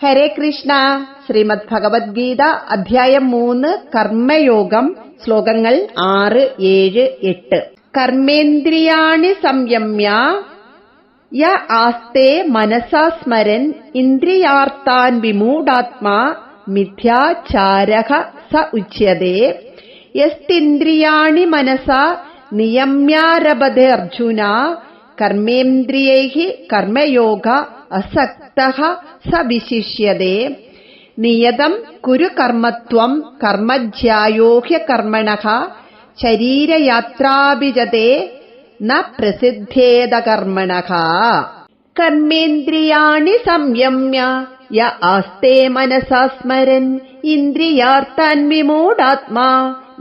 ഹരേ കൃഷ്ണ. ശ്രീമദ് ഭഗവത്ഗീത അധ്യായം 3 കർമ്മയോഗം ശ്ലോകങ്ങൾ 6, 7, 8. കർമ്മേന്ദ്രിയാണി സംയമ്യ യ ആസ്തേ മനസാ സ്മരൻ ഇന്ദ്രിയാർത്ഥാൻ വിമൂഢാത്മാ മിഥ്യാചാരഃ സ ഉച്യതേ. യസ്തിന്ദ്രിയാണി മനസാ നിയമ്യാരഭതേ അർജുന കർമ്മേന്ദ്രിയൈഃ കർമ്മയോഗ അസക്തഃ സ വിശിഷ്യതേ. നിയതം കുരു കർമ്മത്വം കർമ്മജ്യായോ ഹ്യകർമ്മണഃ ശരീരയാത്രാഭിജതേ ന പ്രസിദ്ധേത കർമ്മണഃ. കർമ്മേന്ദ്രിയാണി സംയമ്യ യ ആസ്തേ മനസാ സ്മരൻ ഇന്ദ്രിയാർത്ഥാൻ വിമൂഢാത്മാ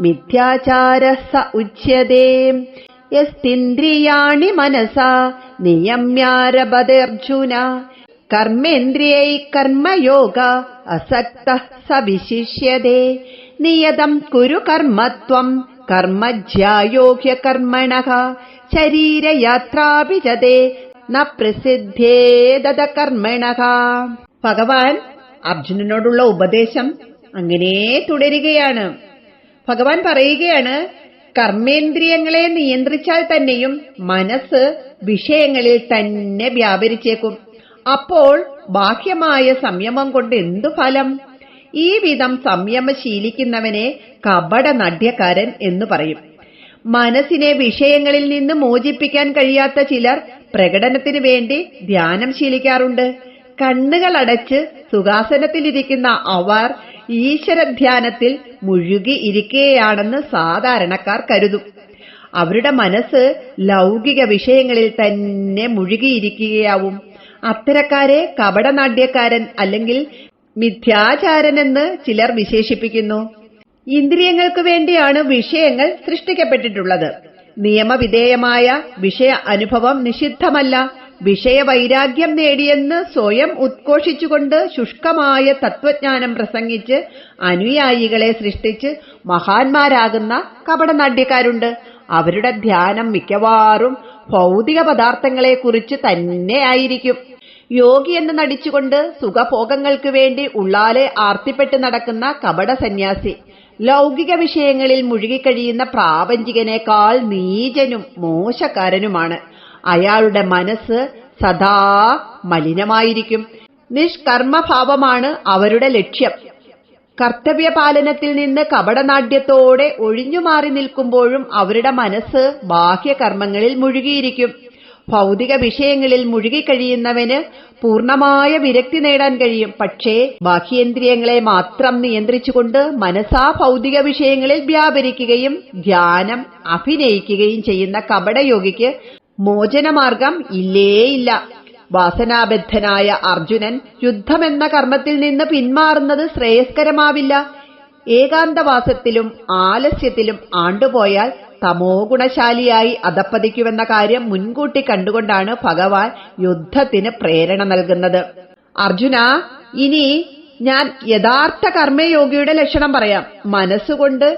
മിഥ്യാചാരഃ സ ഉച്യതേ. യസ്തിന്ദ്രിയാണി മനസാ നിയമ്യാരഭതേ അർജുന കർമ്മേന്ദ്രിയൈഃ കർമ്മയോഗ അസക്തഃ സ വിശിഷ്യതേ. നിയതം കുരു കർമ്മത്വം കർമ്മജ്യായോ ഹ്യകർമ്മണഃ ശരീരയാത്രാഭിജതേ ന പ്രസിദ്ധേത കർമ്മണഃ. ഭഗവാൻ അർജുനനോടുള്ള ഉപദേശം അങ്ങനെ തുടരുകയാണ്. ഭഗവാൻ പറയുകയാണ്, കർമ്മേന്ദ്രിയങ്ങളെ നിയന്ത്രിച്ചാൽ തന്നെയും മനസ്സ് വിഷയങ്ങളിൽ തന്നെ വ്യാപരിച്ചേക്കും. അപ്പോൾ ബാഹ്യമായ സംയമം കൊണ്ട് എന്തു ഫലം? ഈ വിധം സംയമം ശീലിക്കുന്നവനെ കപട നഡ്യക്കാരൻ എന്ന് പറയും. മനസ്സിനെ വിഷയങ്ങളിൽ നിന്ന് മോചിപ്പിക്കാൻ കഴിയാത്ത ചിലർ പ്രകടനത്തിന് വേണ്ടി ധ്യാനം ശീലിക്കാറുണ്ട്. കണ്ണുകൾ അടച്ച് സുഖാസനത്തിലിരിക്കുന്ന അവർ ഈശ്വരധ്യാനത്തിൽ മുഴുകി ഇരിക്കുകയാണെന്ന് സാധാരണക്കാർ കരുതും. അവരുടെ മനസ്സ് ലൗകിക വിഷയങ്ങളിൽ തന്നെ മുഴുകിയിരിക്കുകയാവും. അത്തരക്കാരെ കപടനാട്യക്കാരൻ അല്ലെങ്കിൽ മിഥ്യാചാരനെന്ന് ചിലർ വിശേഷിപ്പിക്കുന്നു. ഇന്ദ്രിയങ്ങൾക്ക് വേണ്ടിയാണ് വിഷയങ്ങൾ സൃഷ്ടിക്കപ്പെട്ടിട്ടുള്ളത്. നിയമവിധേയമായ വിഷയ അനുഭവം നിഷിദ്ധമല്ല. വിഷയവൈരാഗ്യം നേടിയെന്ന് സ്വയം ഉദ്ഘോഷിച്ചുകൊണ്ട് ശുഷ്കമായ തത്വജ്ഞാനം പ്രസംഗിച്ച് അനുയായികളെ സൃഷ്ടിച്ച് മഹാന്മാരാകുന്ന കപടനാട്യക്കാരുണ്ട്. അവരുടെ ധ്യാനം മിക്കവാറും ഭൗതിക പദാർത്ഥങ്ങളെക്കുറിച്ച് തന്നെയായിരിക്കും. യോഗി എന്ന് നടിച്ചുകൊണ്ട് സുഖഭോഗങ്ങൾക്ക് വേണ്ടി ഉള്ളാലെ ആർത്തിപ്പെട്ട് നടക്കുന്ന കപട സന്യാസി ലൗകിക വിഷയങ്ങളിൽ മുഴുകിക്കഴിയുന്ന പ്രാപഞ്ചികനേക്കാൾ നീചനും മോശക്കാരനുമാണ്. അയാളുടെ മനസ്സ് സദാ മലിനമായിരിക്കും. നിഷ്കർമ്മഭാവമാണ് അവരുടെ ലക്ഷ്യം. കർത്തവ്യപാലനത്തിൽ നിന്ന് കപടനാട്യത്തോടെ ഒഴിഞ്ഞുമാറി നിൽക്കുമ്പോഴും അവരുടെ മനസ്സ് ബാഹ്യകർമ്മങ്ങളിൽ മുഴുകിയിരിക്കും. ഭൗതിക വിഷയങ്ങളിൽ മുഴുകിക്കഴിയുന്നവന് പൂർണമായ വിരക്തി നേടാൻ കഴിയും. പക്ഷേ ബാഹ്യേന്ദ്രിയങ്ങളെ മാത്രം നിയന്ത്രിച്ചുകൊണ്ട് മനസ്സാ ഭൗതിക വിഷയങ്ങളിൽ വ്യാപരിക്കുകയും ധ്യാനം അഭിനയിക്കുകയും ചെയ്യുന്ന കപടയോഗിക്ക് മോചനമാർഗം ഇല്ലേയില്ല. വാസനാബദ്ധനായ അർജുനൻ യുദ്ധമെന്ന കർമ്മത്തിൽ നിന്ന് പിന്മാറുന്നത് ശ്രേയസ്കരമാവില്ല. ഏകാന്തവാസത്തിലും ആലസ്യത്തിലും ആണ്ടുപോയാൽ തമോ ഗുണശാലിയായി അധപ്പതിക്കുമെന്ന കാര്യം മുൻകൂട്ടി കണ്ടുകൊണ്ടാണ് ഭഗവാൻ യുദ്ധത്തിന് പ്രേരണ നൽകുന്നത്. അർജുന, ഇനി ഞാൻ യഥാർത്ഥ കർമ്മയോഗിയുടെ ലക്ഷണം പറയാം. മനസ്സുകൊണ്ട്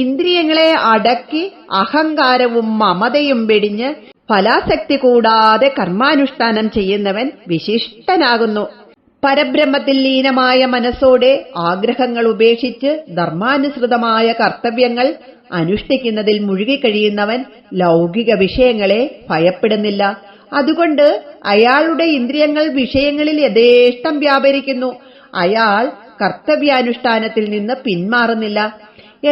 ഇന്ദ്രിയങ്ങളെ അടക്കി അഹങ്കാരവും മമതയും വെടിഞ്ഞ് ഫലാസക്തി കൂടാതെ കർമാനുഷ്ഠാനം ചെയ്യുന്നവൻ വിശിഷ്ടനാകുന്നു. പരബ്രഹ്മത്തിൽ ലീനമായ മനസ്സോടെ ആഗ്രഹങ്ങൾ ഉപേക്ഷിച്ച് ധർമാനുസൃതമായ കർത്തവ്യങ്ങൾ അനുഷ്ഠിക്കുന്നതിൽ മുഴുകിക്കഴിയുന്നവൻ ലൗകിക വിഷയങ്ങളെ ഭയപ്പെടുന്നില്ല. അതുകൊണ്ട് അയാളുടെ ഇന്ദ്രിയങ്ങൾ വിഷയങ്ങളിൽ യഥേഷ്ടം വ്യാപരിക്കുന്നു. അയാൾ കർത്തവ്യാനുഷ്ഠാനത്തിൽ നിന്ന് പിന്മാറുന്നില്ല.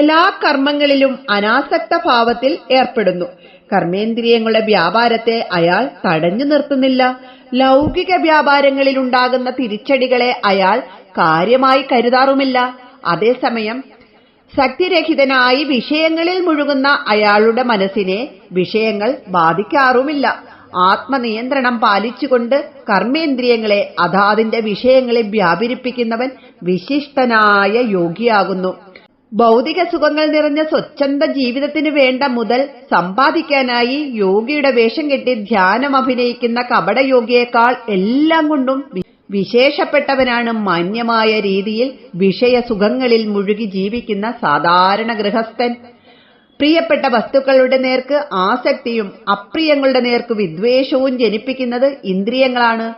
എല്ലാ കർമ്മങ്ങളിലും അനാസക്ത ഭാവത്തിൽ ഏർപ്പെടുന്നു. കർമ്മേന്ദ്രിയങ്ങളുടെ വ്യാപാരത്തെ അയാൾ തടഞ്ഞു നിർത്തുന്നില്ല. ലൗകിക വ്യാപാരങ്ങളിലുണ്ടാകുന്ന തിരിച്ചടികളെ അയാൾ കാര്യമായി കരുതാറുമില്ല. അതേസമയം ശക്തിരഹിതനായി വിഷയങ്ങളിൽ മുഴുകുന്ന അയാളുടെ മനസ്സിനെ വിഷയങ്ങൾ ബാധിക്കാറുമില്ല. ആത്മനിയന്ത്രണം പാലിച്ചുകൊണ്ട് കർമ്മേന്ദ്രിയങ്ങളെ അതാതിന്റെ വിഷയങ്ങളെ വ്യാപരിപ്പിക്കുന്നവൻ വിശിഷ്ടനായ യോഗിയാകുന്നു. ഭൗതിക സുഖങ്ങൾ നിറഞ്ഞ സ്വച്ഛന്ത ജീവിതത്തിന് വേണ്ട മുതൽ സമ്പാദിക്കാനായി യോഗിയുടെ വേഷം കെട്ടി ധ്യാനം അഭിനയിക്കുന്ന കപടയോഗിയേക്കാൾ എല്ലാം കൊണ്ടും വിശേഷപ്പെട്ടവനാണ് മാന്യമായ രീതിയിൽ വിഷയസുഖങ്ങളിൽ മുഴുകി ജീവിക്കുന്ന സാധാരണ ഗൃഹസ്ഥൻ. പ്രിയപ്പെട്ട വസ്തുക്കളുടെ നേർക്ക് ആസക്തിയും അപ്രിയങ്ങളുടെ നേർക്ക് വിദ്വേഷവും ജനിപ്പിക്കുന്നത് ഇന്ദ്രിയങ്ങളാണ്.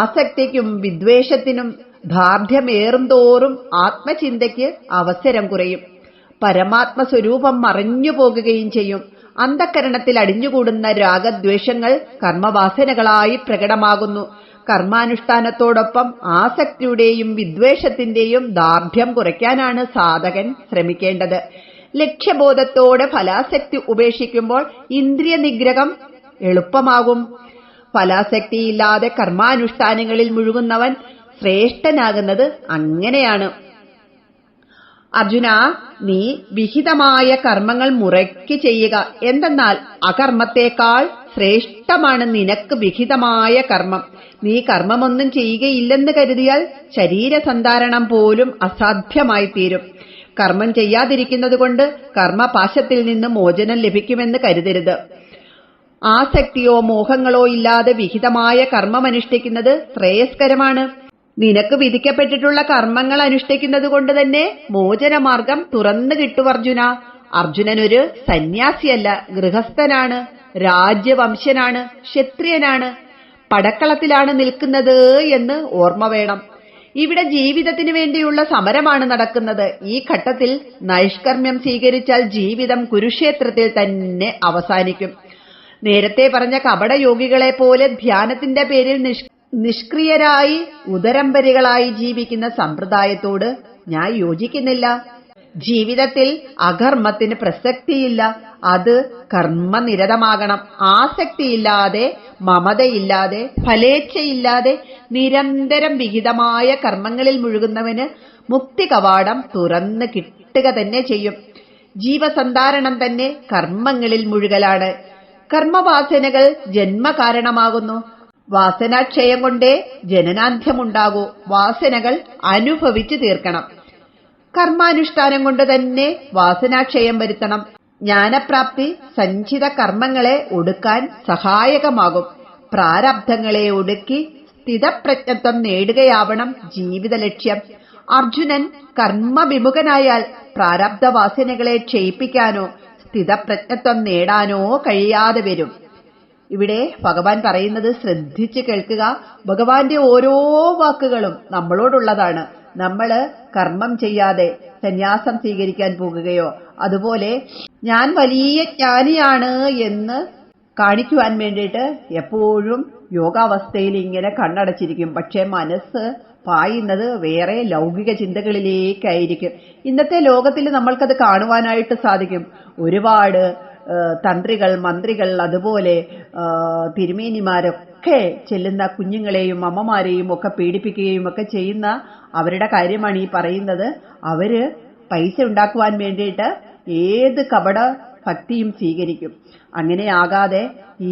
ആസക്തിക്കും വിദ്വേഷത്തിനും ദാർഢ്യമേറും തോറും ആത്മചിന്തയ്ക്ക് അവസരം കുറയും. പരമാത്മസ്വരൂപം മറഞ്ഞു പോകുകയും ചെയ്യും. അന്ധക്കരണത്തിൽ അടിഞ്ഞുകൂടുന്ന രാഗദ്വേഷങ്ങൾ കർമ്മവാസനകളായി പ്രകടമാകുന്നു. കർമാനുഷ്ഠാനത്തോടൊപ്പം ആസക്തിയുടെയും വിദ്വേഷത്തിന്റെയും ദാർഢ്യം കുറയ്ക്കാനാണ് സാധകൻ ശ്രമിക്കേണ്ടത്. ലക്ഷ്യബോധത്തോടെ ഫലാസക്തി ഉപേക്ഷിക്കുമ്പോൾ ഇന്ദ്രിയ നിഗ്രഹം എളുപ്പമാകും. ഫലാസക്തിയില്ലാതെ കർമാനുഷ്ഠാനങ്ങളിൽ മുഴുകുന്നവൻ ശ്രേഷ്ഠനാകുന്നത് അങ്ങനെയാണ്. അർജുന, നീ വിഹിതമായ കർമ്മങ്ങൾ മുറയ്ക്ക് ചെയ്യുക. എന്തെന്നാൽ അകർമ്മത്തേക്കാൾ ശ്രേഷ്ഠമാണ് നിനക്ക് വിഹിതമായ കർമ്മം. നീ കർമ്മമൊന്നും ചെയ്യുകയില്ലെന്ന് കരുതിയാൽ ശരീരസന്ധാരണം പോലും അസാധ്യമായി തീരും. കർമ്മം ചെയ്യാതിരിക്കുന്നത് കൊണ്ട് കർമ്മപാശത്തിൽ നിന്ന് മോചനം ലഭിക്കുമെന്ന് കരുതരുത്. ആസക്തിയോ മോഹങ്ങളോ ഇല്ലാതെ വിഹിതമായ കർമ്മമനുഷ്ഠിക്കുന്നത് ശ്രേയസ്കരമാണ്. നിനക്ക് വിധിക്കപ്പെട്ടിട്ടുള്ള കർമ്മങ്ങൾ അനുഷ്ഠിക്കുന്നത് കൊണ്ട് തന്നെ മോചനമാർഗം തുറന്നു കിട്ടും. അർജുനനൊരു സന്യാസിയല്ല, ഗൃഹസ്ഥനാണ്, രാജ്യവംശനാണ്, ക്ഷത്രിയനാണ്, പടക്കളത്തിലാണ് നിൽക്കുന്നത് എന്ന് ഓർമ്മ വേണം. ഇവിടെ ജീവിതത്തിന് വേണ്ടിയുള്ള സമരമാണ് നടക്കുന്നത്. ഈ ഘട്ടത്തിൽ നൈഷ്കർമ്മ്യം സ്വീകരിച്ചാൽ ജീവിതം കുരുക്ഷേത്രത്തിൽ തന്നെ അവസാനിക്കും. നേരത്തെ പറഞ്ഞ കപടയോഗികളെ പോലെ ധ്യാനത്തിന്റെ പേരിൽ നിഷ്ക്രിയരായി ഉദരംബരികളായി ജീവിക്കുന്ന സമ്പ്രദായത്തോട് ഞാൻ യോജിക്കുന്നില്ല. ജീവിതത്തിൽ അകർമ്മത്തിന് പ്രസക്തിയില്ല. അത് കർമ്മനിരതമാകണം. ആസക്തിയില്ലാതെ, മമതയില്ലാതെ, ഫലേച്ഛയില്ലാതെ നിരന്തരം വിഹിതമായ കർമ്മങ്ങളിൽ മുഴുകുന്നവന് മുക്തി കവാടം തുറന്നു കിട്ടുക തന്നെ ചെയ്യും. ജീവസന്ധാരണം തന്നെ കർമ്മങ്ങളിൽ മുഴുകലാണ്. കർമ്മവാസനകൾ ജന്മകാരണമാകുന്നു. വാസനാക്ഷയം കൊണ്ടേ ജനനാന്ത്യമുണ്ടാകൂ. വാസനകൾ അനുഭവിച്ചു തീർക്കണം. കർമാനുഷ്ഠാനം കൊണ്ട് തന്നെ വാസനാക്ഷയം വരുത്തണം. ജ്ഞാനപ്രാപ്തി സഞ്ചിത കർമ്മങ്ങളെ ഒടുക്കാൻ സഹായകമാകും. പ്രാരബ്ധങ്ങളെ ഒടുക്കി സ്ഥിതപ്രജ്ഞത്വം നേടുകയാവണം ജീവിത ലക്ഷ്യം. അർജുനൻ കർമ്മവിമുഖനായാൽ പ്രാരബ്ധവാസനകളെ ക്ഷയിപ്പിക്കാനോ സ്ഥിതപ്രജ്ഞത്വം നേടാനോ കഴിയാതെ വരും. ഇവിടെ ഭഗവാൻ പറയുന്നത് ശ്രദ്ധിച്ച് കേൾക്കുക. ഭഗവാന്റെ ഓരോ വാക്കുകളും നമ്മളോടുള്ളതാണ്. നമ്മള് കർമ്മം ചെയ്യാതെ സന്യാസം സ്വീകരിക്കാൻ പോകുകയോ അതുപോലെ ഞാൻ വലിയ ജ്ഞാനിയാണ് എന്ന് കാണിക്കുവാൻ വേണ്ടിയിട്ട് എപ്പോഴും യോഗാവസ്ഥയിൽ ഇങ്ങനെ കണ്ണടച്ചിരിക്കും. പക്ഷെ മനസ്സ് പായുന്നത് വേറെ ലൗകിക ചിന്തകളിലേക്കായിരിക്കും. ഇന്നത്തെ ലോകത്തിൽ നമ്മൾക്കത് കാണുവാനായിട്ട് സാധിക്കും. ഒരുപാട് തന്ത്രികൾ, മന്ത്രികൾ, അതുപോലെ തിരുമേനിമാരൊക്കെ ചെല്ലുന്ന കുഞ്ഞുങ്ങളെയും അമ്മമാരെയും ഒക്കെ പീഡിപ്പിക്കുകയും ഒക്കെ ചെയ്യുന്ന അവരുടെ കാര്യമാണ് ഈ പറയുന്നത്. അവര് പൈസ ഉണ്ടാക്കുവാൻ വേണ്ടിയിട്ട് ഏത് കപട ഭക്തിയും സ്വീകരിക്കും. അങ്ങനെ ആകാതെ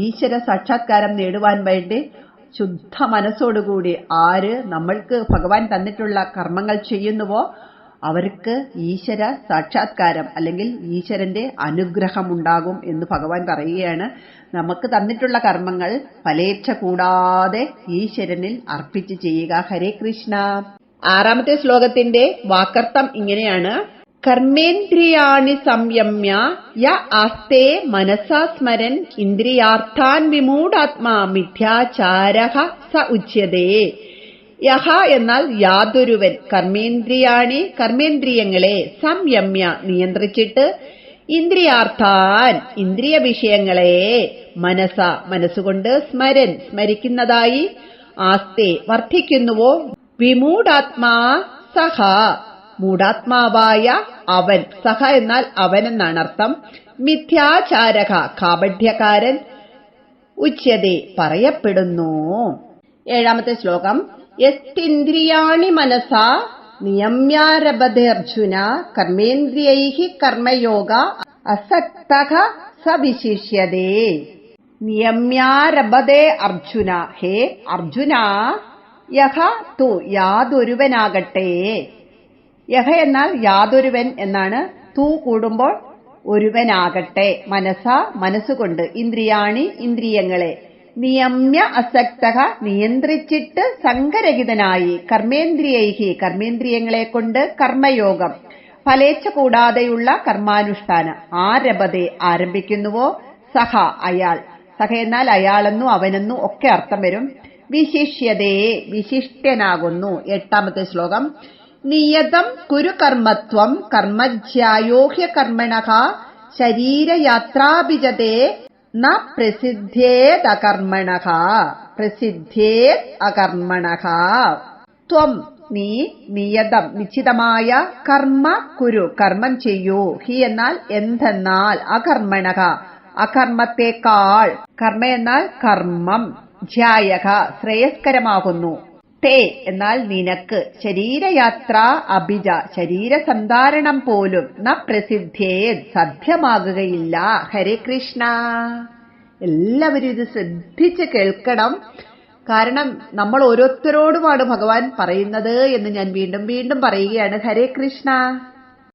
ഈശ്വര സാക്ഷാത്കാരം നേടുവാൻ വേണ്ടി ശുദ്ധ മനസ്സോടുകൂടി ആര് നമ്മൾക്ക് ഭഗവാൻ തന്നിട്ടുള്ള കർമ്മങ്ങൾ ചെയ്യുന്നുവോ അവർക്ക് ഈശ്വര സാക്ഷാത്കാരം അല്ലെങ്കിൽ ഈശ്വരന്റെ അനുഗ്രഹം ഉണ്ടാകും എന്ന് ഭഗവാൻ പറയുകയാണ്. നമുക്ക് തന്നിട്ടുള്ള കർമ്മങ്ങൾ ഫലേച്ഛ കൂടാതെ ഈശ്വരനിൽ അർപ്പിച്ച് ചെയ്യുക. ഹരേ കൃഷ്ണ. 6ാമത്തെ ശ്ലോകത്തിന്റെ വാക്കർത്ഥം ഇങ്ങനെയാണ്. കർമ്മേന്ദ്രിയാണി സംയമ്യ യ ആസ്തേ മനസാ സ്മരൻ ഇന്ദ്രിയാർത്ഥാൻ വിമൂഢാത്മാ മിഥ്യാചാരഃ സ ഉച്യതേ. യഹ എന്നാൽ യാതൊരുവൻ, കർമ്മേന്ദ്രിയാണി കർമ്മേന്ദ്രിയങ്ങളെ, സംയമ്യ നിയന്ത്രിച്ചിട്ട്, ഇന്ദ്രിയാർത്ഥാൻ ഇന്ദ്രിയ വിഷയങ്ങളെ, മനസ മനസ്സുകൊണ്ട്, സ്മരൻ സ്മരിക്കുന്നതായി, ആസ്തേ വർദ്ധിക്കുന്നുവോ, വിമൂഢാത്മാ സഹ മൂഢാത്മാവായ അവൻ, സഹ എന്നാൽ അവൻ എന്നാണ് അർത്ഥം, മിഥ്യാചാരക കാപഢ്യക്കാരൻ, ഉച്യതേ പറയപ്പെടുന്നു. 7ാമത്തെ ശ്ലോകം. യസ്തിന്ദ്രിയാണി മനസാ നിയമ്യാരഭതേ അർജുന കർമ്മേന്ദ്രിയൈഃ കർമ്മയോഗ അസക്തഃ സ വിശിഷ്യതേ. നിയമ്യാരഭതേ അർജുന, ഹേ അർജുന, യഹ തു യാതൊരുവനാകട്ടെ. യഹ എന്നാൽ യാതൊരുവൻ എന്നാണ്. തു കൂടുമ്പോൾ ഒരുവനാകട്ടെ. മനസ മനസ്സുകൊണ്ട്, ഇന്ദ്രിയാണി ഇന്ദ്രിയങ്ങളെ, നിയമ്യ അസക്തഃ നിയന്ത്രിച്ചിട്ട് സംഘരഹിതനായി, കർമ്മേന്ദ്രിയൈഃ കർമ്മേന്ദ്രിയങ്ങളെ കൊണ്ട്, കർമ്മയോഗം ഫലേച്ഛ കൂടാതെയുള്ള കർമാനുഷ്ഠാനം, ആരഭതേ ആരംഭിക്കുന്നുവോ, സഹ അയാൾ, സഹ എന്നാൽ അയാളെന്നും അവനെന്നും ഒക്കെ അർത്ഥം വരും. വിശിഷ്യതേ വിശിഷ്ടനാകുന്നു. 8ാമത്തെ ശ്ലോകം. നിയതം കുരു കർമ്മത്വം കർമ്മജ്യായോ ഹ്യകർമ്മണഃ ശരീരയാത്രാഭിജതേ ന പ്രസിദ്ധേദകർമ്മണഃ. പ്രസിദ്ധേത് അകർമ്മണഃ. ത്വം നീ നിയതം നിശ്ചിതമായ കർമ്മ കുരു കർമ്മം ചെയ്യൂ. ഹി എന്നാൽ എന്തെന്നാൽ അകർമ്മണഃ അകർമ്മത്തെക്കാൾ. കർമ്മ എന്നാൽ കർമ്മം. ധ്യായക ശ്രേയസ്കരമാകുന്നു. തേ എന്നാൽ നിനക്ക്. ശരീരയാത്ര അഭിജ ശരീരസന്ധാരണം പോലും ന പ്രസിദ്ധേത് സഭ്യമാകുകയില്ല. ഹരേ കൃഷ്ണ. എല്ലാവരും ഇത് ശ്രദ്ധിച്ച് കേൾക്കണം. കാരണം നമ്മൾ ഓരോരുത്തരോടുമാണ് ഭഗവാൻ പറയുന്നത് എന്ന് ഞാൻ വീണ്ടും വീണ്ടും പറയുകയാണ്. ഹരേ കൃഷ്ണ.